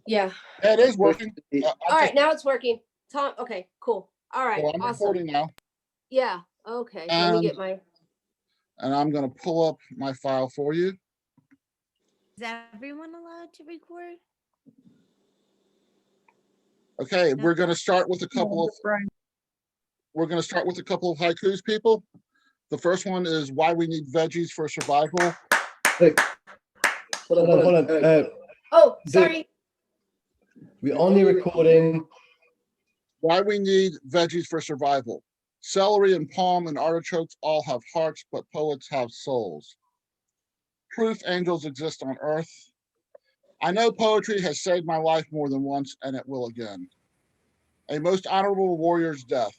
Yeah. Yeah, it is working. All right, now it's working. Tom, okay, cool. All right, So I'm awesome. recording now, Yeah, okay. Let me and get my. I'm going to pull up my file for you. Is everyone allowed to record? Okay, No. we're going to start with a couple of haikus, people. The first one is why we need veggies for survival. Hey, hold on. Oh, sorry. We're only recording. Why we need veggies for survival. Celery and palm and artichokes all have hearts, but poets have souls. Proof angels exist on earth. I know poetry has saved my life more than once, and it will again. A most honorable warrior's death.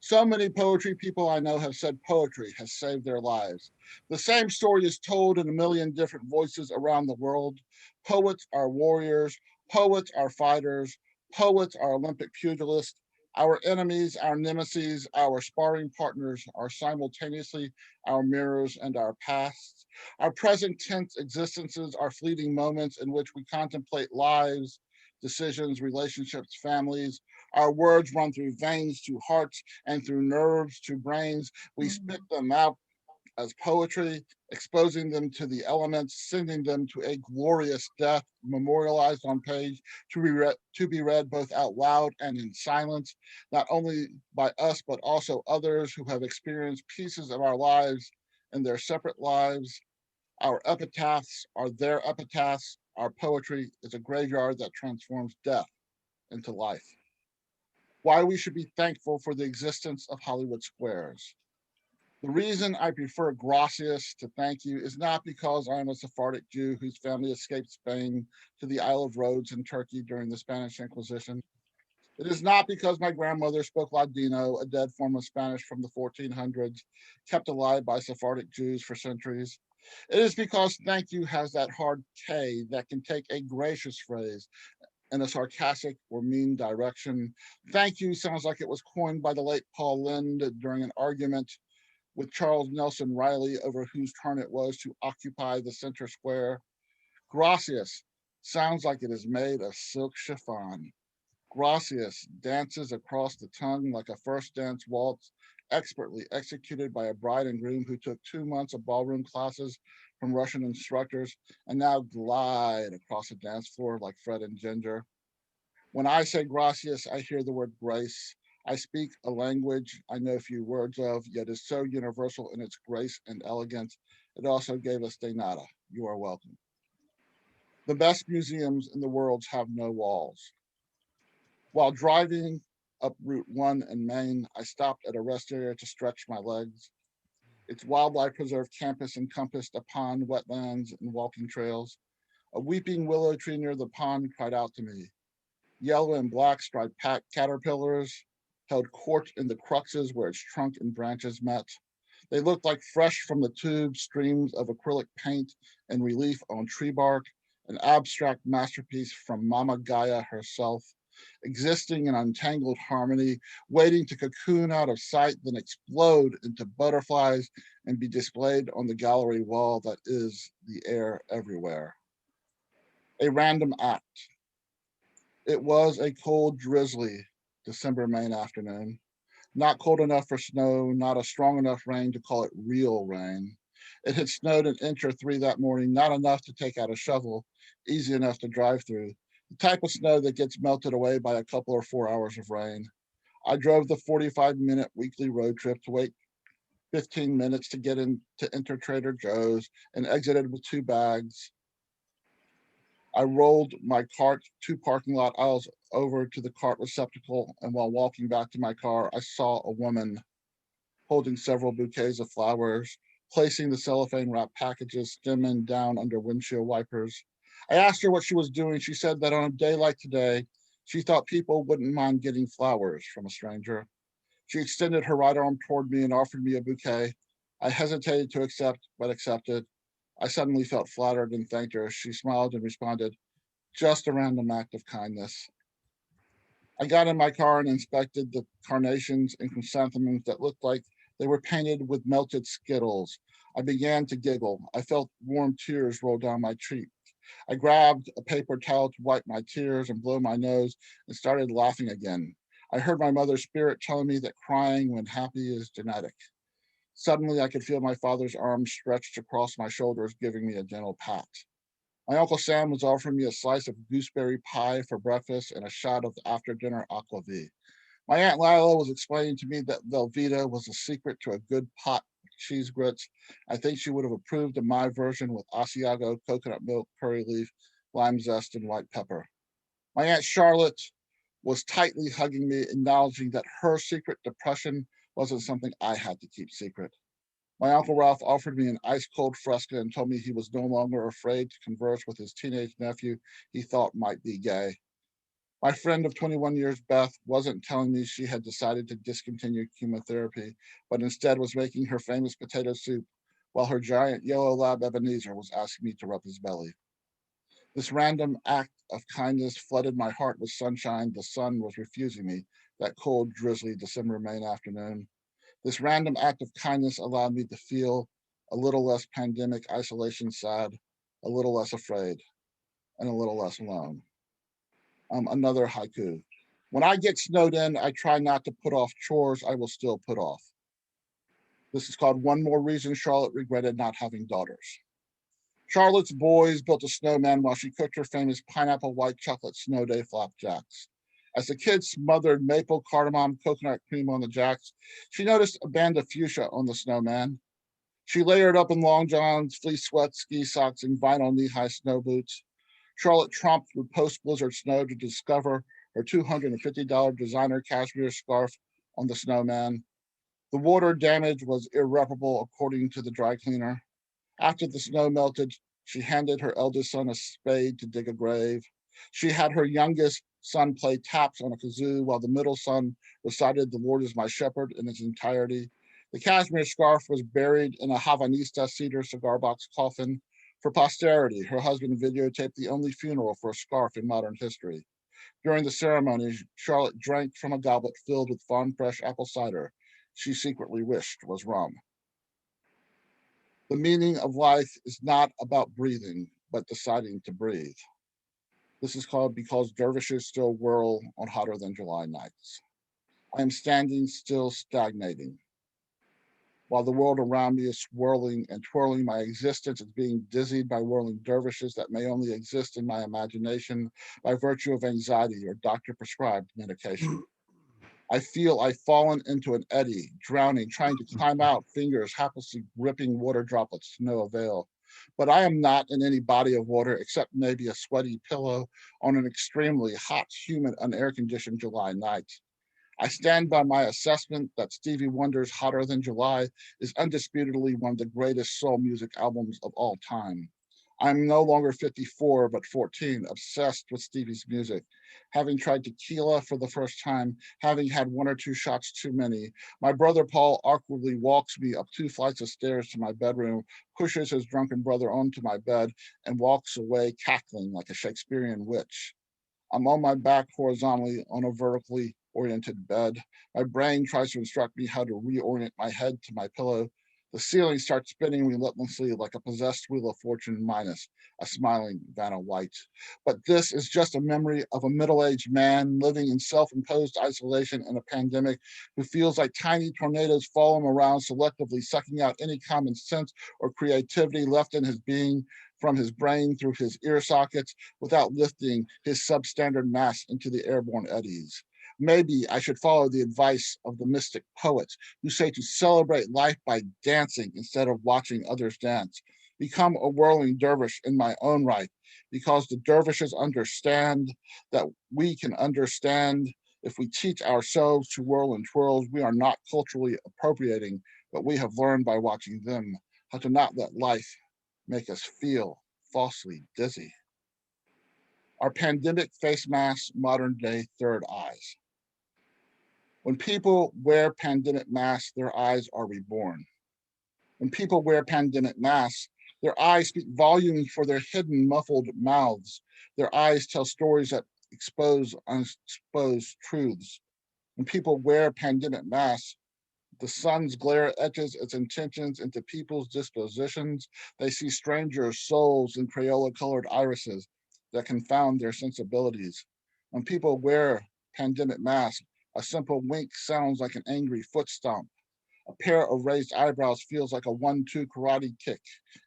So many poetry people I know have said poetry has saved their lives. The same story is told in a million different voices around the world. Poets are warriors, poets are fighters, poets are Olympic pugilists. Our enemies, our nemesis, our sparring partners are simultaneously our mirrors and our pasts. Our present tense existences are fleeting moments in which we contemplate lives, decisions, relationships, families. Our words run through veins to hearts and through nerves to brains. We spit them out as poetry, exposing them to the elements, sending them to a glorious death, memorialized on page to be read both out loud and in silence, not only by us, but also others who have experienced pieces of our lives in their separate lives. Our epitaphs are their epitaphs. Our poetry is a graveyard that transforms death into life. Why we should be thankful for the existence of Hollywood squares. The reason I prefer gracias to thank you is not because I am a Sephardic Jew whose family escaped Spain to the Isle of Rhodes in Turkey during the Spanish Inquisition. It is not because my grandmother spoke Ladino, a dead form of Spanish from the 1400s, kept alive by Sephardic Jews for centuries. It is because thank you has that hard K that can take a gracious phrase in a sarcastic or mean direction. Thank you sounds like it was coined by the late Paul Lynde during an argument with Charles Nelson Riley over whose turn it was to occupy the center square. Gracias sounds like it is made of silk chiffon. Gracias dances across the tongue like a first dance waltz, expertly executed by a bride and groom who took 2 months of ballroom classes from Russian instructors and now glide across the dance floor like Fred and Ginger. When I say gracias, I hear the word grace. I speak a language I know few words of, yet is so universal in its grace and elegance. It also gave us de nada. You are welcome. The best museums in the world have no walls. While driving up Route 1 in Maine, I stopped at a rest area to stretch my legs. Its wildlife preserve campus encompassed a pond, wetlands, and walking trails. A weeping willow tree near the pond cried out to me. Yellow and black striped caterpillars held court in the cruxes where its trunk and branches met. They looked like fresh from the tube streams of acrylic paint and relief on tree bark, an abstract masterpiece from Mama Gaia herself, existing in untangled harmony, waiting to cocoon out of sight, then explode into butterflies and be displayed on the gallery wall that is the air everywhere. A random act. It was a cold, drizzly December Maine afternoon. Not cold enough for snow, not a strong enough rain to call it real rain. It had snowed an inch or three that morning, not enough to take out a shovel, easy enough to drive through. The type of snow that gets melted away by a couple or 4 hours of rain. I drove the 45-minute weekly road trip to wait 15 minutes to get in to enter Trader Joe's and exited with 2 bags. I rolled my cart 2 parking lot aisles over to the cart receptacle, and while walking back to my car, I saw a woman holding several bouquets of flowers, placing the cellophane wrap packages stemming down under windshield wipers. I asked her what she was doing. She said that on a day like today, she thought people wouldn't mind getting flowers from a stranger. She extended her right arm toward me and offered me a bouquet. I hesitated to accept, but accepted. I suddenly felt flattered and thanked her. She smiled and responded, just a random act of kindness. I got in my car and inspected the carnations and chrysanthemums that looked like they were painted with melted Skittles. I began to giggle. I felt warm tears roll down my cheek. I grabbed a paper towel to wipe my tears and blow my nose and started laughing again. I heard my mother's spirit telling me that crying when happy is genetic. Suddenly, I could feel my father's arms stretched across my shoulders, giving me a gentle pat. My Uncle Sam was offering me a slice of gooseberry pie for breakfast and a shot of after-dinner aquavit. My Aunt Lila was explaining to me that Velveeta was a secret to a good pot of cheese grits. I think she would have approved of my version with Asiago, coconut milk, curry leaf, lime zest, and white pepper. My Aunt Charlotte was tightly hugging me, acknowledging that her secret depression wasn't something I had to keep secret. My Uncle Ralph offered me an ice-cold Fresca and told me he was no longer afraid to converse with his teenage nephew he thought might be gay. My friend of 21 years, Beth, wasn't telling me she had decided to discontinue chemotherapy, but instead was making her famous potato soup, while her giant yellow lab Ebenezer was asking me to rub his belly. This random act of kindness flooded my heart with sunshine the sun was refusing me that cold, drizzly December Maine afternoon. This random act of kindness allowed me to feel a little less pandemic isolation sad, a little less afraid, and a little less alone. Another haiku. When I get snowed in, I try not to put off chores I will still put off. This is called One More Reason Charlotte Regretted Not Having Daughters. Charlotte's boys built a snowman while she cooked her famous pineapple white chocolate snow day flapjacks. As the kids smothered maple, cardamom, coconut cream on the jacks, she noticed a band of fuchsia on the snowman. She layered up in long johns, fleece sweats, ski socks, and vinyl knee-high snow boots. Charlotte tromped through post-blizzard snow to discover her $250 designer cashmere scarf on the snowman. The water damage was irreparable, according to the dry cleaner. After the snow melted, she handed her eldest son a spade to dig a grave. She had her youngest son play taps on a kazoo while the middle son recited "The Lord is my shepherd" in its entirety. The cashmere scarf was buried in a Havanista cedar cigar box coffin. For posterity, her husband videotaped the only funeral for a scarf in modern history. During the ceremony, Charlotte drank from a goblet filled with farm fresh apple cider she secretly wished was rum. The meaning of life is not about breathing, but deciding to breathe. This is called Because Dervishes Still Whirl on Hotter Than July Nights. I am standing still, stagnating. While the world around me is swirling and twirling, my existence is being dizzied by whirling dervishes that may only exist in my imagination by virtue of anxiety or doctor-prescribed medication. I feel I've fallen into an eddy, drowning, trying to climb out, fingers haplessly gripping water droplets to no avail. But I am not in any body of water except maybe a sweaty pillow on an extremely hot, humid, unair-conditioned July night. I stand by my assessment that Stevie Wonder's Hotter Than July is undisputedly one of the greatest soul music albums of all time. I'm no longer 54, but 14, obsessed with Stevie's music. Having tried tequila for the first time, having had one or two shots too many, my brother Paul awkwardly walks me up 2 flights of stairs to my bedroom, pushes his drunken brother onto my bed, and walks away cackling like a Shakespearean witch. I'm on my back horizontally on a vertically oriented bed. My brain tries to instruct me how to reorient my head to my pillow. The ceiling starts spinning relentlessly like a possessed Wheel of Fortune minus a smiling Vanna White. But this is just a memory of a middle-aged man living in self-imposed isolation in a pandemic who feels like tiny tornadoes follow him around, selectively sucking out any common sense or creativity left in his being from his brain through his ear sockets without lifting his substandard mass into the airborne eddies. Maybe I should follow the advice of the mystic poets who say to celebrate life by dancing instead of watching others dance. Become a whirling dervish in my own right, because the dervishes understand that we can understand. If we teach ourselves to whirl in twirls, we are not culturally appropriating, but we have learned by watching them how to not let life make us feel falsely dizzy. Our pandemic face masks, modern day third eyes. When people wear pandemic masks, their eyes are reborn. When people wear pandemic masks, their eyes speak volumes for their hidden, muffled mouths. Their eyes tell stories that expose unexposed truths. When people wear pandemic masks, The sun's glare etches its intentions into people's dispositions. They see strangers' souls in Crayola-colored irises that confound their sensibilities. When people wear pandemic masks, a simple wink sounds like an angry foot stomp. A pair of raised eyebrows feels like a 1-2 karate kick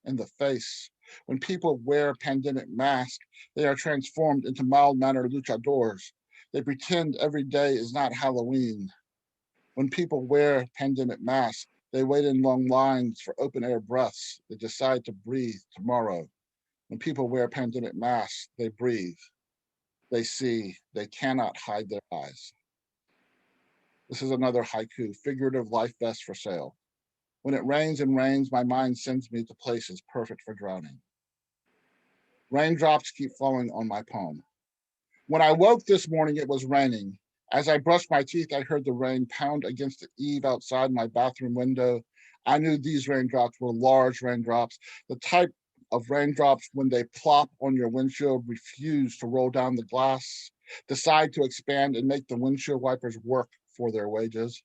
in the face. When people wear pandemic masks, they are transformed into mild-mannered luchadors. They pretend every day is not Halloween. When people wear pandemic masks, they wait in long lines for open air breaths. They decide to breathe tomorrow. When people wear pandemic masks, they breathe. They see. They cannot hide their eyes. This is another haiku, figurative life vest for sale. When it rains and rains, my mind sends me to places perfect for drowning. Raindrops keep falling on my poem. When I woke this morning, it was raining. As I brushed my teeth, I heard the rain pound against the eave outside my bathroom window. I knew these raindrops were large raindrops, the type of raindrops when they plop on your windshield, refuse to roll down the glass, decide to expand and make the windshield wipers work for their wages.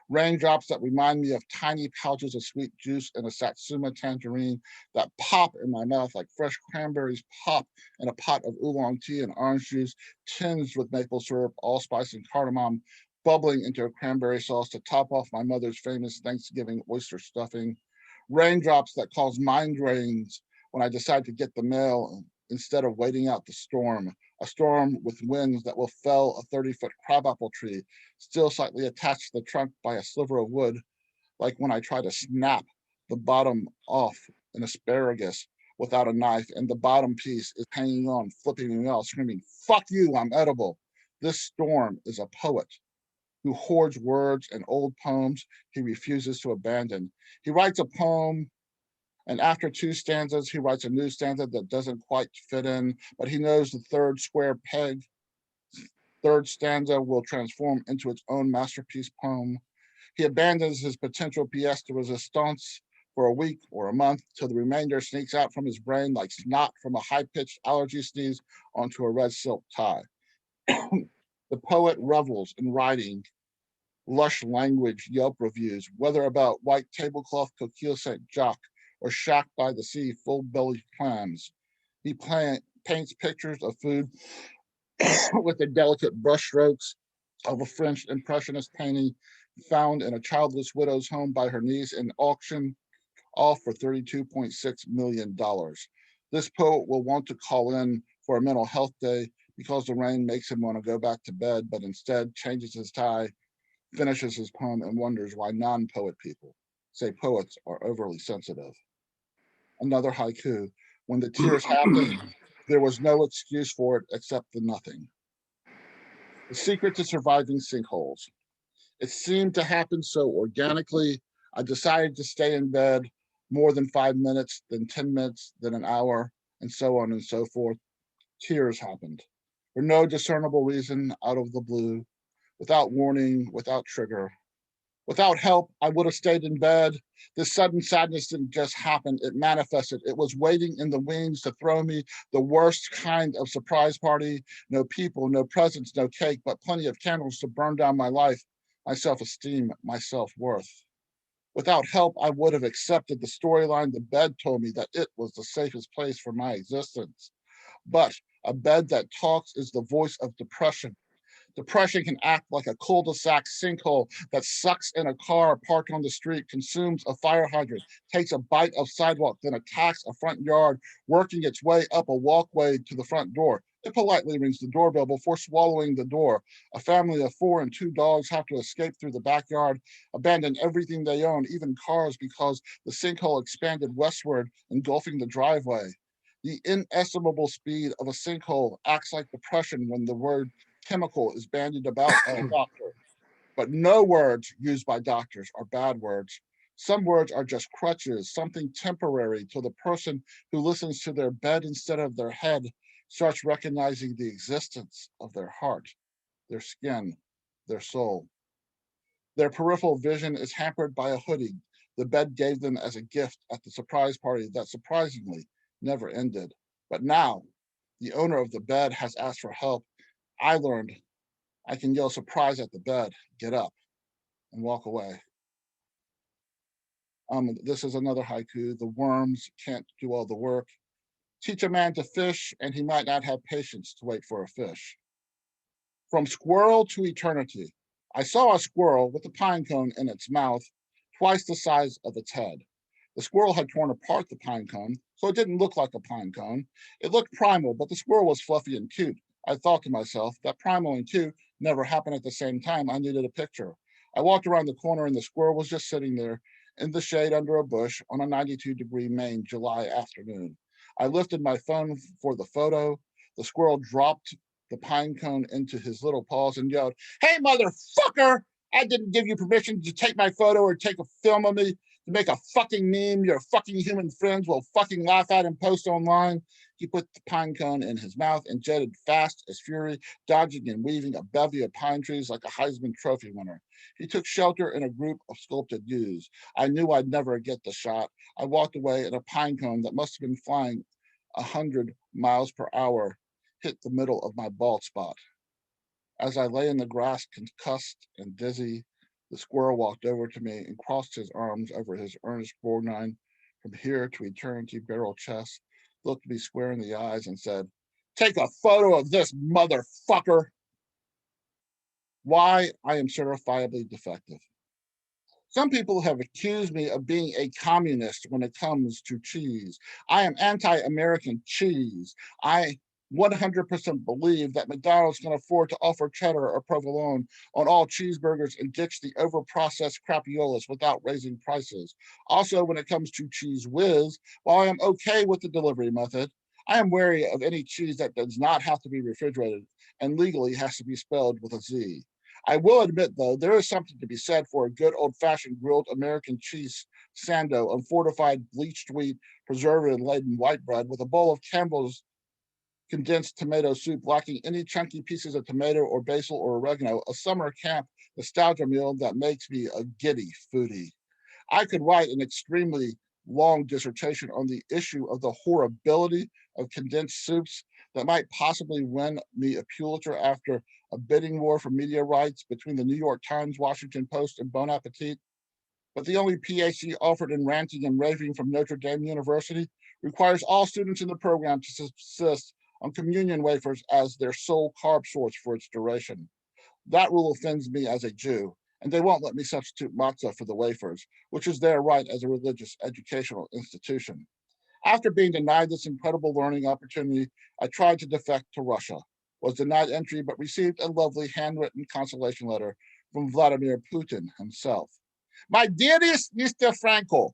Raindrops that remind me of tiny pouches of sweet juice in a Satsuma tangerine that pop in my mouth like fresh cranberries pop in a pot of oolong tea and orange juice tinged with maple syrup, allspice, and cardamom, bubbling into a cranberry sauce to top off my mother's famous Thanksgiving oyster stuffing. Raindrops that cause mind drains when I decide to get the mail instead of waiting out the storm, a storm with winds that will fell a 30-foot crabapple tree, still slightly attached to the trunk by a sliver of wood, like when I try to snap the bottom off an asparagus without a knife, and the bottom piece is hanging on, flipping me off, screaming, "Fuck you, I'm edible." This storm is a poet who hoards words and old poems he refuses to abandon. He writes a poem, and after 2 stanzas, he writes a new stanza that doesn't quite fit in, but he knows the third square peg, third stanza will transform into its own masterpiece poem. He abandons his potential pièce de résistance for a week or a month till the remainder sneaks out from his brain like snot from a high-pitched allergy sneeze onto a red silk tie. The poet revels in writing lush language Yelp reviews, whether about white tablecloth coquille Saint-Jacques or shack by the sea full-bellied clams. He paints pictures of food with the delicate brushstrokes of a French impressionist painting found in a childless widow's home by her niece in auction, all for $32.6 million. This poet will want to call in for a mental health day because the rain makes him want to go back to bed, but instead changes his tie, finishes his poem, and wonders why non-poet people say poets are overly sensitive. Another haiku, when the tears happened, there was no excuse for it except the nothing. The secret to surviving sinkholes. It seemed to happen so organically. I decided to stay in bed more than 5 minutes, then 10 minutes, then an hour, and so on and so forth. Tears happened for no discernible reason, out of the blue, without warning, without trigger. Without help, I would have stayed in bed. This sudden sadness didn't just happen, it manifested. It was waiting in the wings to throw me the worst kind of surprise party. No people, no presents, no cake, but plenty of candles to burn down my life, my self-esteem, my self-worth. Without help, I would have accepted the storyline the bed told me that it was the safest place for my existence. But a bed that talks is the voice of depression. Depression can act like a cul-de-sac sinkhole that sucks in a car parked on the street, consumes a fire hydrant, takes a bite of sidewalk, then attacks a front yard, working its way up a walkway to the front door. It politely rings the doorbell before swallowing the door. A family of 4 and 2 dogs have to escape through the backyard, abandon everything they own, even cars, because the sinkhole expanded westward, engulfing the driveway. The inestimable speed of a sinkhole acts like depression when the word chemical is bandied about by a doctor. But no words used by doctors are bad words. Some words are just crutches, something temporary till the person who listens to their bed instead of their head starts recognizing the existence of their heart, their skin, their soul. Their peripheral vision is hampered by a hoodie the bed gave them as a gift at the surprise party that surprisingly never ended. But now, the owner of the bed has asked for help. I learned I can yell surprise at the bed, get up, and walk away. This is another haiku. The worms can't do all the work. Teach a man to fish, and he might not have patience to wait for a fish. From squirrel to eternity. I saw a squirrel with a pine cone in its mouth, twice the size of its head. The squirrel had torn apart the pine cone, so it didn't look like a pine cone. It looked primal, but the squirrel was fluffy and cute. I thought to myself, that primal and cute never happened at the same time. I needed a picture. I walked around the corner and the squirrel was just sitting there in the shade under a bush on a 92-degree Maine July afternoon. I lifted my phone for the photo. The squirrel dropped the pine cone into his little paws and yelled, "Hey, motherfucker! I didn't give you permission to take my photo or take a film of me to make a fucking meme your fucking human friends will fucking laugh at and post online." He put the pine cone in his mouth and jetted fast as fury, dodging and weaving a bevy of pine trees like a Heisman Trophy winner. He took shelter in a group of sculpted yews. I knew I'd never get the shot. I walked away and a pine cone that must have been flying 100 miles per hour hit the middle of my bald spot. As I lay in the grass, concussed and dizzy, the squirrel walked over to me and crossed his arms over his earnest borgnine from here to eternity barrel chest, looked me square in the eyes and said, "Take a photo of this motherfucker." Why I am certifiably defective. Some people have accused me of being a communist when it comes to cheese. I am anti-American cheese. I 100% believe that McDonald's can afford to offer cheddar or provolone on all cheeseburgers and ditch the over-processed crapiolas without raising prices. Also, when it comes to Cheese Whiz, while I am okay with the delivery method, I am wary of any cheese that does not have to be refrigerated and legally has to be spelled with a Z. I will admit, though, there is something to be said for a good old-fashioned grilled American cheese sando on fortified bleached wheat, preservative-laden white bread with a bowl of Campbell's condensed tomato soup lacking any chunky pieces of tomato or basil or oregano, a summer camp nostalgia meal that makes me a giddy foodie. I could write an extremely long dissertation on the issue of the horribility of condensed soups that might possibly win me a Pulitzer after a bidding war for media rights between the New York Times, Washington Post, and Bon Appetit. But the only PhD offered in ranting and raving from Notre Dame University requires all students in the program to subsist on communion wafers as their sole carb source for its duration. That rule offends me as a Jew, and they won't let me substitute matzah for the wafers, which is their right as a religious educational institution. After being denied this incredible learning opportunity, I tried to defect to Russia, was denied entry, but received a lovely handwritten consolation letter from Vladimir Putin himself. "My dearest Mr. Franco,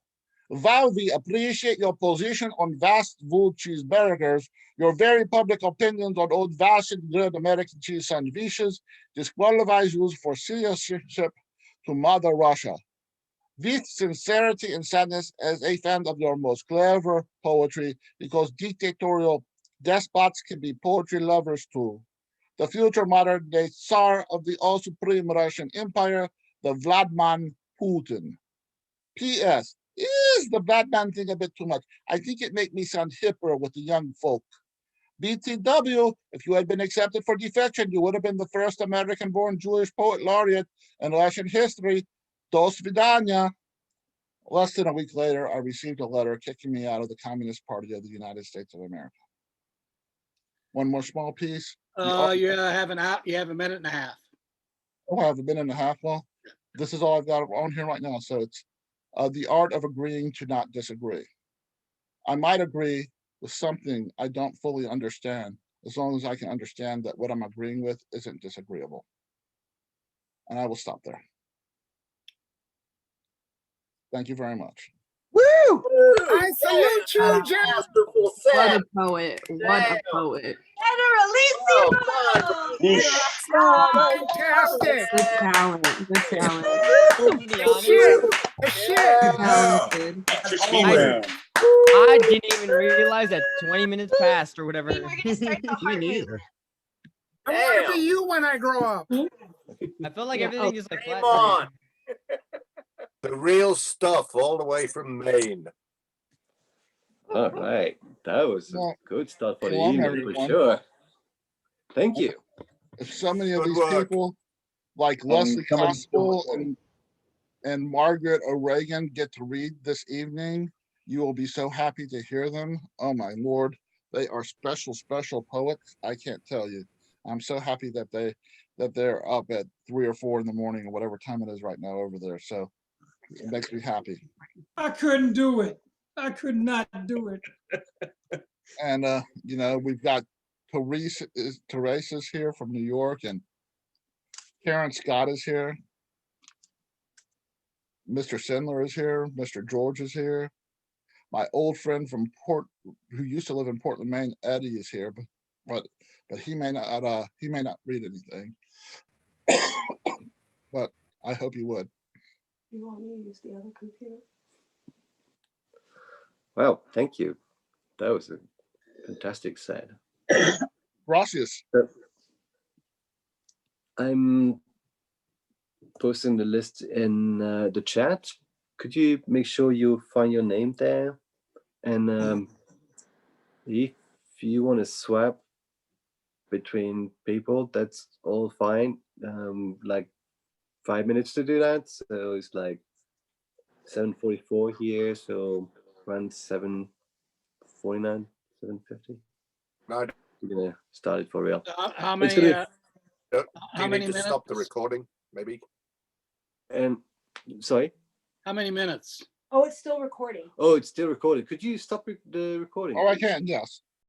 while we appreciate your position on vast wood cheeseburgers, your very public opinions on old-fashioned grilled American cheese sandwiches disqualifies you for citizenship to Mother Russia. With sincerity and sadness as a fan of your most clever poetry, because dictatorial despots can be poetry lovers too. The future modern-day Tsar of the all-supreme Russian Empire, the Vladman Putin. P.S. Is the Vladman thing a bit too much? I think it makes me sound hipper with the young folk. BTW, if you had been accepted for defection, you would have been the first American-born Jewish poet laureate in Russian history. Do svidaniya." Less than a week later, I received a letter kicking me out of the Communist Party of the United States of America. One more small piece. You have a minute and a half. Oh, I have a minute and a half. Well, this is all I've got on here right now. So it's the art of agreeing to not disagree. I might agree with something I don't fully understand, as long as I can understand that what I'm agreeing with isn't disagreeable. And I will stop there. Thank you very much. Woo! I salute you, Jim. Masterful What set. a poet. What a poet. Fantastic. The talent. The talent. The shit. Talented. I didn't even realize that 20 minutes passed or whatever. Me neither. I want to be you when I grow up. I feel like Yeah, everything is like Game flat. on. The real stuff all the way from Maine. All right, that was some Well, good stuff for the shalom, evening for everyone. sure. Thank you. If so many of Good these work. people, like Leslie coming Constable soon. and and Margaret O'Regan get to read this evening. You will be so happy to hear them. Oh my Lord, they are special, special poets. I can't tell you. I'm so happy that they're up at 3 or 4 in the morning or whatever time it is right now over there. So it makes me happy. I couldn't do it. I could not do it. And you know, we've got Therese is here from New York, and Karen Scott is here. Mr. Sindler is here. Mr. George is here. My old friend from who used to live in Portland, Maine, Eddie is here, but he may not read anything. But I hope he would. You want me to use the other computer? Wow, thank you. That was a fantastic set. Gracias. I'm posting the list in the chat. Could you make sure you find your name there? And if you want to swap between people, that's all fine. Like 5 minutes to do that. So it's like 7:44 here. So around 7:49, 7:50. No, We're gonna start it for real. How It's many? gonna- do How you many need to stop the minutes? recording, maybe? And sorry. How many minutes? Oh, it's still recording. Oh, it's still recorded. Could you stop the recording? Oh, I please? can. Yes.